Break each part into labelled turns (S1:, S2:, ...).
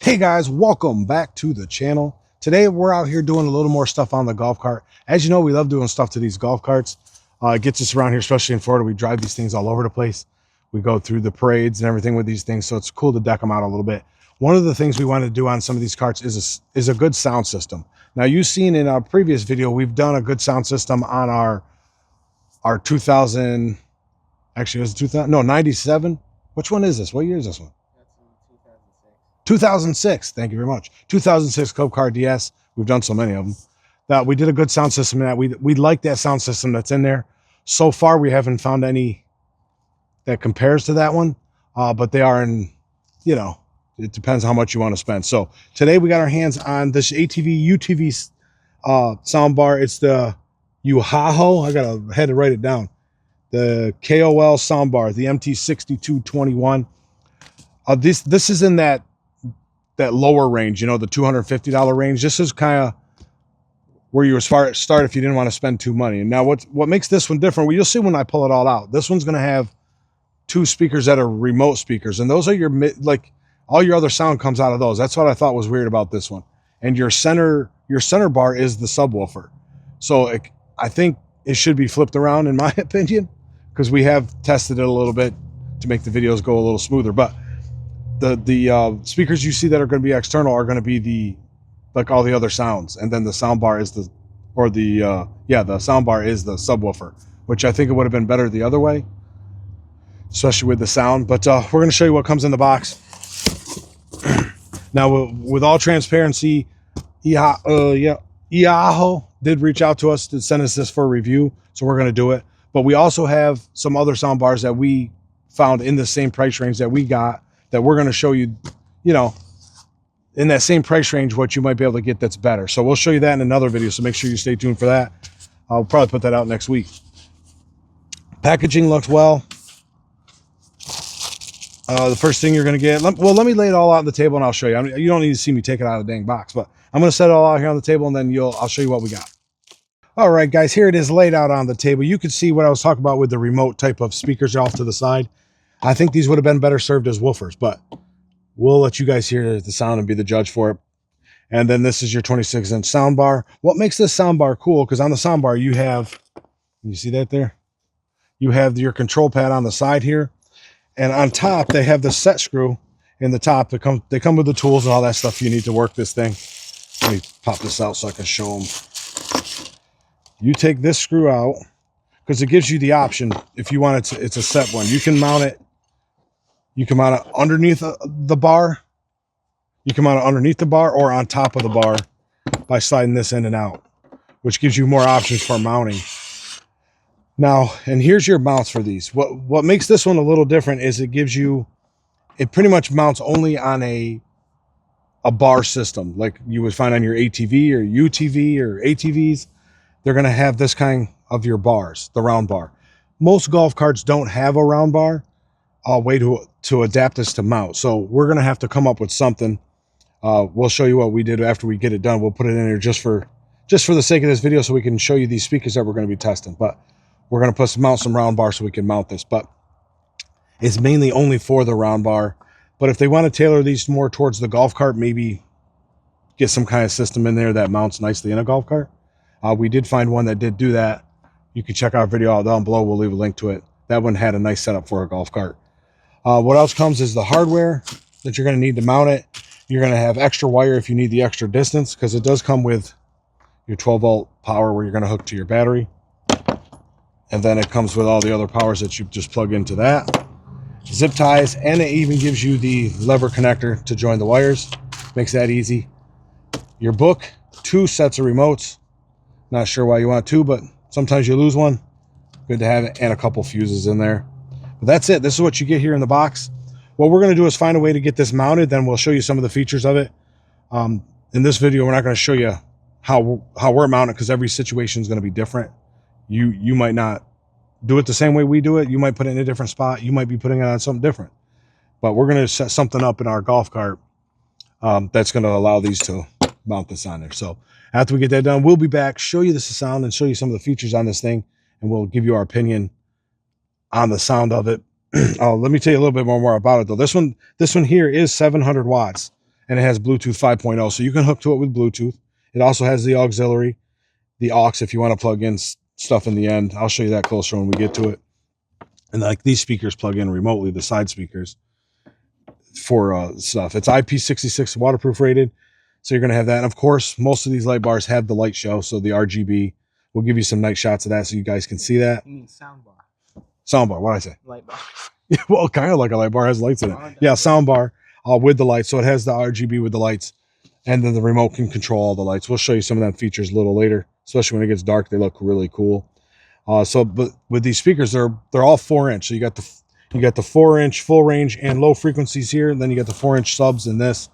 S1: Hey guys, welcome back to the channel. Today we're out here doing a little more stuff on the golf cart. As you know, we love doing stuff to these golf carts. It gets us around here, especially in Florida. We drive these things all over the place. We go through the parades and everything with these things, so it's cool to deck them out a little bit. One of the things we wanted to do on some of these carts is a good sound system. Now, you've seen in our previous video, we've done a good sound system on our 2000, actually it was 2000, no, 97. Which one is this? What year is this one? 2006. Thank you very much. 2006 Club Car DS. We've done so many of them that we did a good sound system. That we like that sound system that's in there. So far, we haven't found any that compares to that one, but they are in, you know, it depends how much you want to spend. So today we got our hands on this ATV UTV soundbar. It's the EHaho. Had to write it down. The KOL soundbar, the MT6221. This is in that lower range, you know, the $250 range. This is kind of where you would start if you didn't want to spend too money. And now what makes this one different, well, you'll see when I pull it all out. This one's going to have two speakers that are remote speakers, and those are your, like, all your other sound comes out of those. That's what I thought was weird about this one. And your center bar is the subwoofer. So I think it should be flipped around, in my opinion, because we have tested it a little bit to make the videos go a little smoother. But the speakers you see that are going to be external are going to be like all the other sounds, and then the soundbar is the soundbar is the subwoofer, which I think it would have been better the other way, especially with the sound. But we're going to show you what comes in the box. Now, with all transparency, EHaho did reach out to us to send us this for a review, so we're going to do it. But we also have some other soundbars that we found in the same price range that we got, that we're going to show you, you know, in that same price range, what you might be able to get that's better. So we'll show you that in another video, so make sure you stay tuned for that. I'll probably put that out next week. Packaging looked well. The first thing you're going to get, let me lay it all out on the table and I'll show you. I mean, you don't need to see me take it out of the dang box, but I'm going to set it all out here on the table, and then I'll show you what we got. All right, guys, here it is laid out on the table. You can see what I was talking about with the remote type of speakers off to the side. I think these would have been better served as woofers, but we'll let you guys hear the sound and be the judge for it. And then this is your 26-inch soundbar. What makes this soundbar cool, because on the soundbar you see that there? You have your control pad on the side here, and on top they have the set screw in the top. They come with the tools and all that stuff you need to work this thing. Let me pop this out so I can show them. You take this screw out, because it gives you the option if you want it. It's a set one. You can mount it. You can mount it underneath the bar. You can mount it underneath the bar or on top of the bar by sliding this in and out, which gives you more options for mounting. Now, and here's your mounts for these. What makes this one a little different is it pretty much mounts only on a bar system, like you would find on your ATV or UTV or ATVs. They're going to have this kind of your bars, the round bar. Most golf carts don't have a round bar. A way to adapt this to mount. So we're going to have to come up with something. We'll show you what we did after we get it done. We'll put it in here just for the sake of this video, so we can show you these speakers that we're going to be testing. But we're going to mount some round bars so we can mount this. But it's mainly only for the round bar. But if they want to tailor these more towards the golf cart, maybe get some kind of system in there that mounts nicely in a golf cart. We did find one that did do that. You can check our video out down below. We'll leave a link to it. That one had a nice setup for a golf cart. What else comes is the hardware that you're going to need to mount it. You're going to have extra wire if you need the extra distance, because it does come with your 12-volt power where you're going to hook to your battery. And then it comes with all the other powers that you just plug into that. Zip ties, and it even gives you the lever connector to join the wires. Makes that easy. Your book, 2 sets of remotes. Not sure why you want 2, but sometimes you lose one. Good to have it, and a couple fuses in there. But that's it. This is what you get here in the box. What we're going to do is find a way to get this mounted. Then we'll show you some of the features of it. In this video, we're not going to show you how we're mounted, because every situation is going to be different. You might not do it the same way we do it. You might put it in a different spot. You might be putting it on something different. But we're going to set something up in our golf cart that's going to allow these to mount this on there. So after we get that done, we'll be back, show you the sound, and show you some of the features on this thing, and we'll give you our opinion on the sound of it. Let me tell you a little bit more about it though. This one here is 700 watts, and it has Bluetooth 5.0, so you can hook to it with Bluetooth. It also has the auxiliary, the aux if you want to plug in stuff in the end. I'll show you that closer when we get to it. And like these speakers plug in remotely, the side speakers for stuff. It's IP66 waterproof rated, so you're going to have that. And of course, most of these light bars have the light show, so the RGB will give you some nice shots of that so you guys can see that.
S2: You mean soundbar?
S1: Soundbar, what did I say?
S2: Light bar.
S1: Well, kind of like a light bar, has lights in it. Yeah, soundbar with the lights. So it has the RGB with the lights, and then the remote can control all the lights. We'll show you some of that features a little later, especially when it gets dark. They look really cool. But with these speakers, they're all 4-inch. So you got the 4-inch full range and low frequencies here, and then you got the 4-inch subs in this.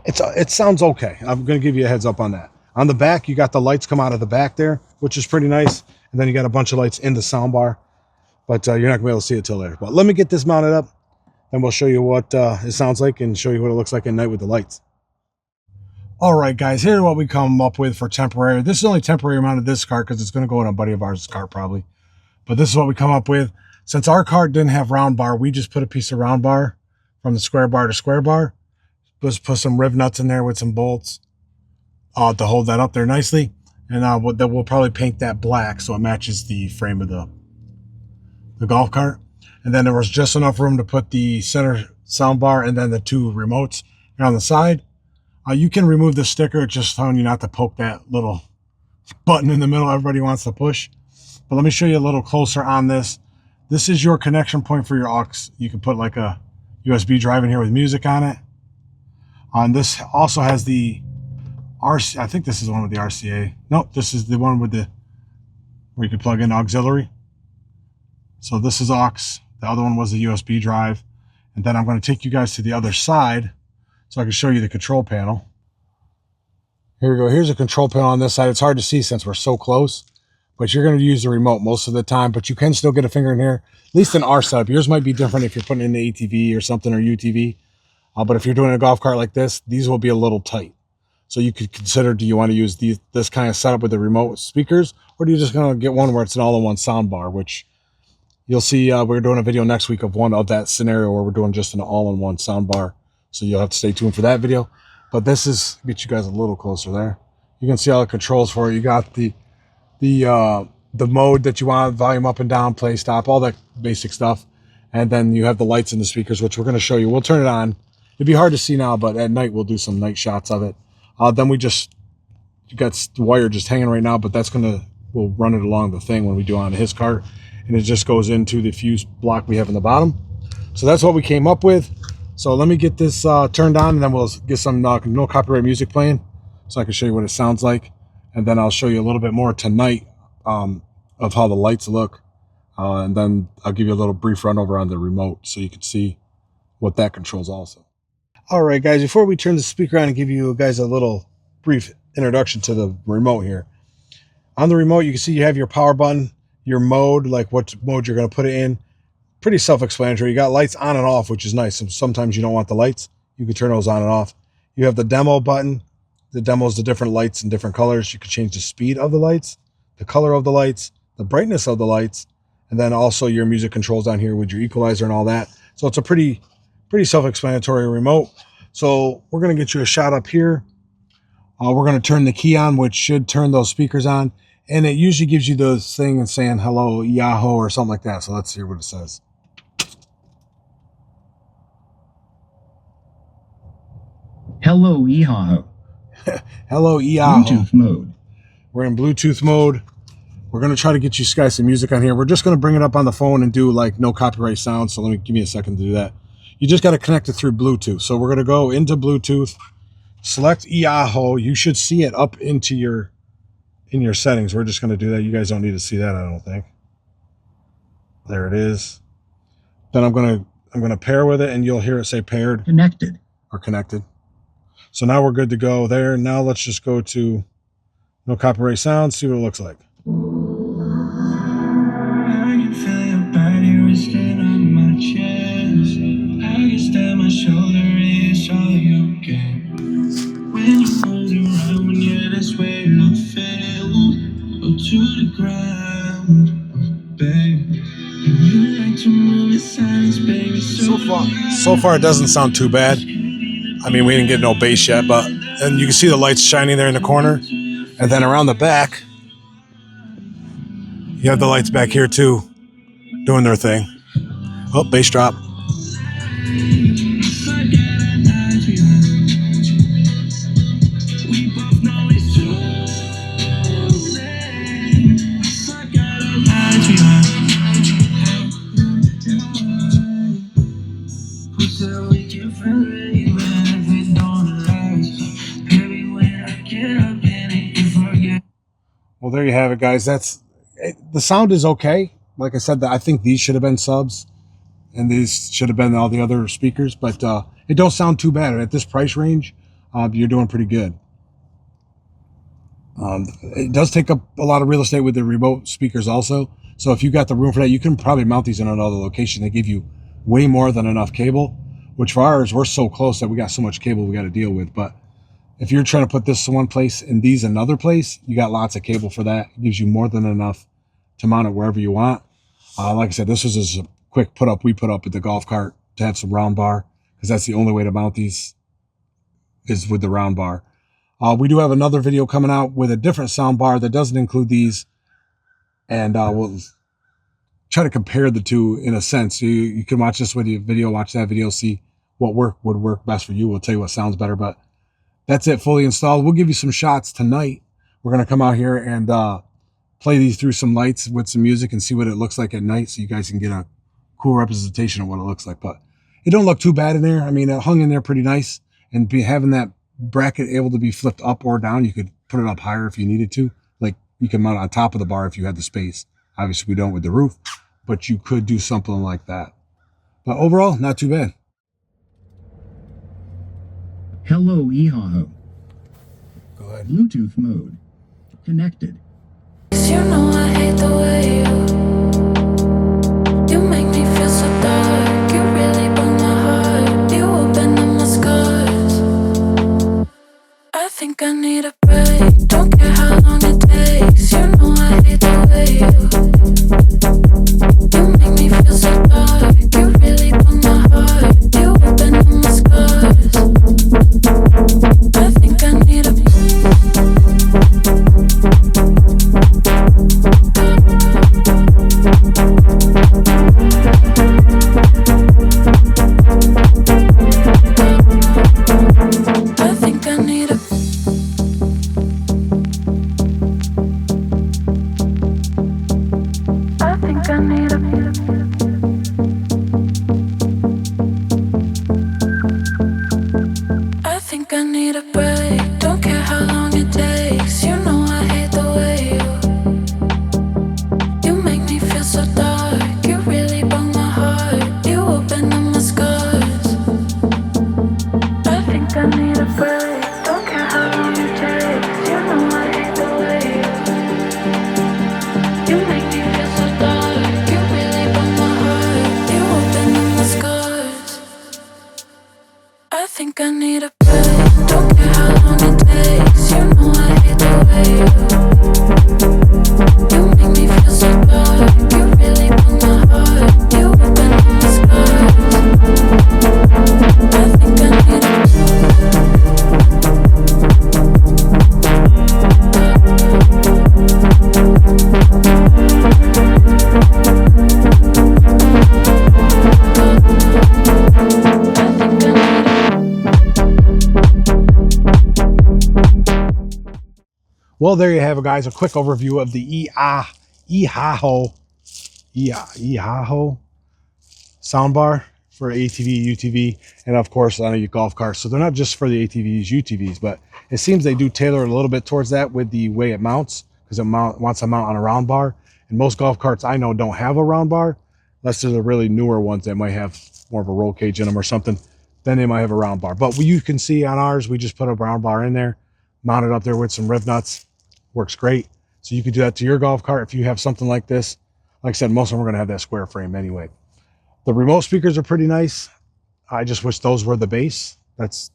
S1: It sounds okay. I'm going to give you a heads up on that. On the back, you got the lights come out of the back there, which is pretty nice. And then you got a bunch of lights in the soundbar, but you're not going to be able to see it till later. But let me get this mounted up, and we'll show you what it sounds like and show you what it looks like at night with the lights. All right, guys, here's what we come up with for temporary. This is only temporary mounted this cart because it's going to go in a buddy of ours' cart probably. But this is what we come up with. Since our cart didn't have round bar, we just put a piece of round bar from the square bar to square bar. Just put some riv nuts in there with some bolts to hold that up there nicely. And then we'll probably paint that black so it matches the frame of the golf cart. And then there was just enough room to put the center sound bar and then the 2 remotes on the side. You can remove the sticker. It's just telling you not to poke that little button in the middle everybody wants to push. But let me show you a little closer on this. This is your connection point for your aux. You can put like a USB drive in here with music on it. This also has the RC. I think this is the one with the RCA. Nope, this is the one with the where you can plug in auxiliary. So this is aux. The other one was the USB drive. And then I'm going to take you guys to the other side so I can show you the control panel. Here we go. Here's a control panel on this side. It's hard to see since we're so close, but you're going to use the remote most of the time, but you can still get a finger in here, at least in our setup. Yours might be different if you're putting in the ATV or something or UTV. But if you're doing a golf cart like this, these will be a little tight. So you could consider, do you want to use this kind of setup with the remote speakers, or do you just going to get one where it's an all-in-one sound bar, which you'll see we're doing a video next week of one of that scenario where we're doing just an all-in-one sound bar. So you'll have to stay tuned for that video. But this is, get you guys a little closer there. You can see all the controls for it. You got the mode that you want, volume up and down, play, stop, all that basic stuff. And then you have the lights and the speakers, which we're going to show you. We'll turn it on. It'd be hard to see now, but at night we'll do some night shots of it. Then you got the wire just hanging right now, but we'll run it along the thing when we do on his cart. And it just goes into the fuse block we have in the bottom. So that's what we came up with. So let me get this turned on, and then we'll get some no copyright music playing so I can show you what it sounds like. And then I'll show you a little bit more tonight of how the lights look. And then I'll give you a little brief run over on the remote so you can see what that controls also. All right, guys, before we turn the speaker on and give you guys a little brief introduction to the remote here. On the remote, you can see you have your power button, your mode, like what mode you're going to put it in. Pretty self-explanatory. You got lights on and off, which is nice. So sometimes you don't want the lights. You can turn those on and off. You have the demo button. The demo is the different lights in different colors. You can change the speed of the lights, the color of the lights, the brightness of the lights, and then also your music controls down here with your equalizer and all that. So it's a pretty self-explanatory remote. So we're going to get you a shot up here. We're going to turn the key on, which should turn those speakers on. And it usually gives you those things saying hello, EHaho, or something like that. So let's hear what it says.
S3: Hello, EHaho.
S1: Hello, EHaho.
S3: Bluetooth mode.
S1: We're in Bluetooth mode. We're going to try to get you guys some music on here. We're just going to bring it up on the phone and do like no copyright sound. So give me a second to do that. You just got to connect it through Bluetooth. So we're going to go into Bluetooth, select EHaho. You should see it up into in your settings. We're just going to do that. You guys don't need to see that, I don't think. There it is. Then I'm going to pair with it, and you'll hear it say paired.
S3: Connected.
S1: Or connected. So now we're good to go there. Now let's just go to no copyright sound, see what it looks like.
S4: I can feel your body resting on my chest. I can stand my shoulder, it's all you get. When you move around, when you're this way, I feel go to the ground, babe. And you like to move in silence, baby. So
S1: So far, it doesn't sound too bad. I mean, we didn't get no bass yet, but and you can see the lights shining there in the corner. And then around the back, you have the lights back here too, doing their thing. Oh, bass drop. Well, there you have it, guys. The sound is okay. Like I said, I think these should have been subs, and these should have been all the other speakers. But it don't sound too bad at this price range. You're doing pretty good. It does take up a lot of real estate with the remote speakers also. So if you got the room for that, you can probably mount these in another location. They give you way more than enough cable. Which for ours, we're so close that we got so much cable we got to deal with. But if you're trying to put this one place and these another place, you got lots of cable for that. It gives you more than enough to mount it wherever you want. Like I said, this was just a quick put up we put up at the golf cart to have some round bar, because that's the only way to mount these is with the round bar. We do have another video coming out with a different sound bar that doesn't include these, and we'll try to compare the two in a sense. You can watch this video, watch that video, see what would work best for you. We'll tell you what sounds better, but that's it, fully installed. We'll give you some shots tonight. We're going to come out here and play these through some lights with some music and see what it looks like at night, so you guys can get a cool representation of what it looks like. But it don't look too bad in there. I mean, it hung in there pretty nice, and having that bracket able to be flipped up or down, you could put it up higher if you needed to. Like, you can mount it on top of the bar if you had the space. Obviously, we don't with the roof, but you could do something like that. But overall, not too bad.
S3: Hello, EHaho.
S1: Go ahead.
S3: Bluetooth mode. Connected.
S2: You know I hate the way you make me feel so dark. You really broke my heart. You open up my scars. I think I need a break. Don't care how long it takes. You know I hate the way you make me feel so dark. You really broke my heart. You open up my scars. I think I need a
S1: Well, there you have it, guys. A quick overview of the EHaho soundbar for ATV, UTV, and of course on your golf carts. So they're not just for the ATVs, UTVs, but it seems they do tailor a little bit towards that with the way it mounts, because it wants to mount on a round bar. And most golf carts I know don't have a round bar, unless they're the really newer ones that might have more of a roll cage in them or something. Then they might have a round bar. But you can see on ours, we just put a round bar in there, mounted up there with some rib nuts. Works great. So you could do that to your golf cart if you have something like this. Like I said, most of them are going to have that square frame anyway. The remote speakers are pretty nice. I just wish those were the bass. That's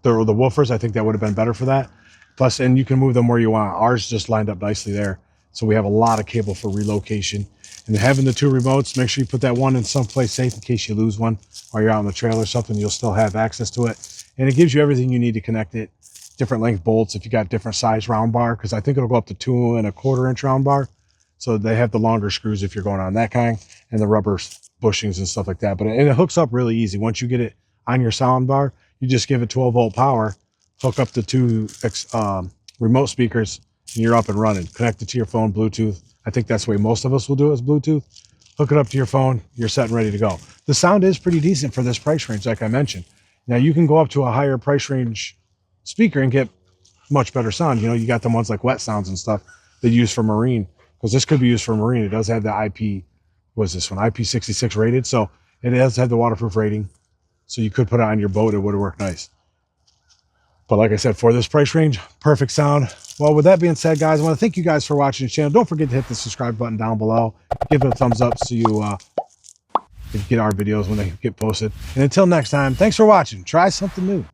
S1: the woofers. I think that would have been better for that. Plus, and you can move them where you want. Ours just lined up nicely there. So we have a lot of cable for relocation. And having the 2 remotes, make sure you put that one in someplace safe in case you lose one while you're out in the trailer or something. You'll still have access to it. And it gives you everything you need to connect it. Different length bolts if you got different size round bar, because I think it'll go up to 2 1/4 inch round bar. So they have the longer screws if you're going on that kind, and the rubber bushings and stuff like that. But it hooks up really easy. Once you get it on your sound bar, you just give it 12-volt power, hook up the 2 remote speakers, and you're up and running. Connect it to your phone, Bluetooth. I think that's the way most of us will do it, is Bluetooth. Hook it up to your phone, you're set and ready to go. The sound is pretty decent for this price range, like I mentioned. Now you can go up to a higher price range speaker and get much better sound. You know, you got the ones like Wet Sounds and stuff that you use for marine, because this could be used for marine. It does have the IP, what is this one, IP66 rated, so it does have the waterproof rating, so you could put it on your boat. It would work nice. But like I said, for this price range, perfect sound. Well, with that being said, guys, I want to thank you guys for watching the channel. Don't forget to hit the subscribe button down below. Give it a thumbs up so you get our videos when they get posted. And until next time, thanks for watching. Try something new.